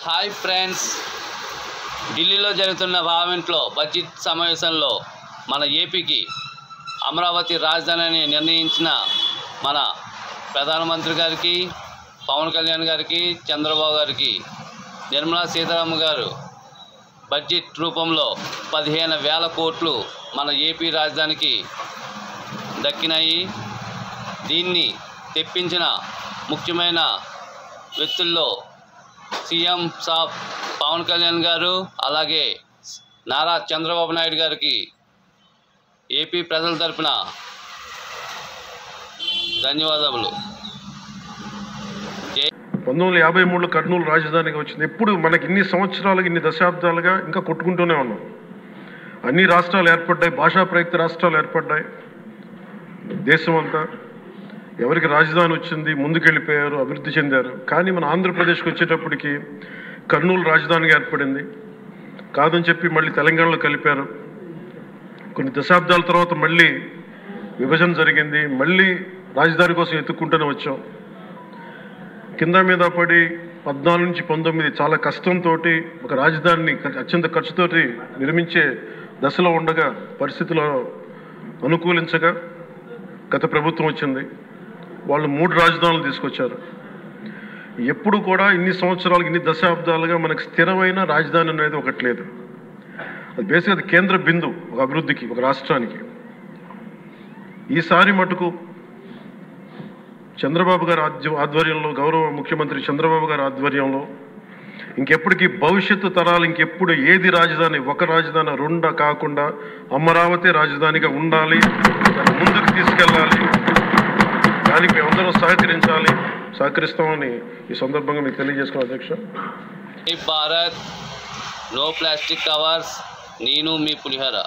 Hi friends, ఢిల్లీలో జరుగుతున్న పార్లమెంట్లో బడ్జెట్ సమావేశంలో మన ఏపీకి అమరావతి రాజధానిని నిర్ణయించిన మన ప్రధానమంత్రి గారికి, పవన్ కళ్యాణ్ గారికి, చంద్రబాబు గారికి నిర్మలా సీతారామన్ గారు బడ్జెట్ రూపంలో 15,000 కోట్లు మన ఏపీ రాజధానికి దక్కినాయి. దీన్ని తెప్పించిన ముఖ్యమైన వ్యక్తుల్లో సీఎం సాబ్ పవన్ కళ్యాణ్ గారు, అలాగే నారా చంద్రబాబు నాయుడు గారికి ఏపీ ప్రజల తరపున ధన్యవాదములు. 1953లో కర్నూలు రాజధానిగా వచ్చింది. ఎప్పుడు మనకి ఇన్ని సంవత్సరాలుగా, ఇన్ని దశాబ్దాలుగా ఇంకా కొట్టుకుంటూనే ఉన్నాం. అన్ని రాష్ట్రాలు ఏర్పడ్డాయి, భాషా ప్రయుక్త రాష్ట్రాలు ఏర్పడ్డాయి. దేశం అంతా ఎవరికి రాజధాని వచ్చింది, ముందుకెళ్ళిపోయారు, అభివృద్ధి చెందారు. కానీ మన ఆంధ్రప్రదేశ్కి వచ్చేటప్పటికి కర్నూలు రాజధానిగా ఏర్పడింది. కాదని చెప్పి మళ్ళీ తెలంగాణలో కలిపారు. కొన్ని దశాబ్దాల తర్వాత మళ్ళీ విభజన జరిగింది. మళ్ళీ రాజధాని కోసం ఎత్తుక్కుంటూనే వచ్చాం. కింద మీద పడి 14 నుంచి 19 చాలా కష్టంతో ఒక రాజధానిని అత్యంత ఖర్చుతోటి నిర్మించే దశలో ఉండగా, పరిస్థితులు అనుకూలించగా గత ప్రభుత్వం వచ్చింది. వాళ్ళు 3 రాజధానులు తీసుకొచ్చారు. ఎప్పుడు కూడా ఇన్ని సంవత్సరాలు, ఇన్ని దశాబ్దాలుగా మనకు స్థిరమైన రాజధాని అనేది ఒకటి లేదు. అది బేసిక్గా అది కేంద్ర బిందు ఒక అభివృద్ధికి, ఒక రాష్ట్రానికి. ఈసారి మటుకు చంద్రబాబు గారి ఆధ్వర్యంలో, గౌరవ ముఖ్యమంత్రి చంద్రబాబు గారి ఆధ్వర్యంలో ఇంకెప్పటికీ భవిష్యత్తు తరాలు ఇంకెప్పుడు ఏది రాజధాని, ఒక రాజధాని 2 కాకుండా అమరావతి రాజధానిగా ఉండాలి, ముందుకు తీసుకెళ్ళాలి. దానికి మేమందరం సహకరించాలి, సహకరిస్తామని ఈ సందర్భంగా మీకు తెలియజేసుకున్నాను అధ్యక్ష. Bharat, no plastic covers. నేను మీ పులిహోర.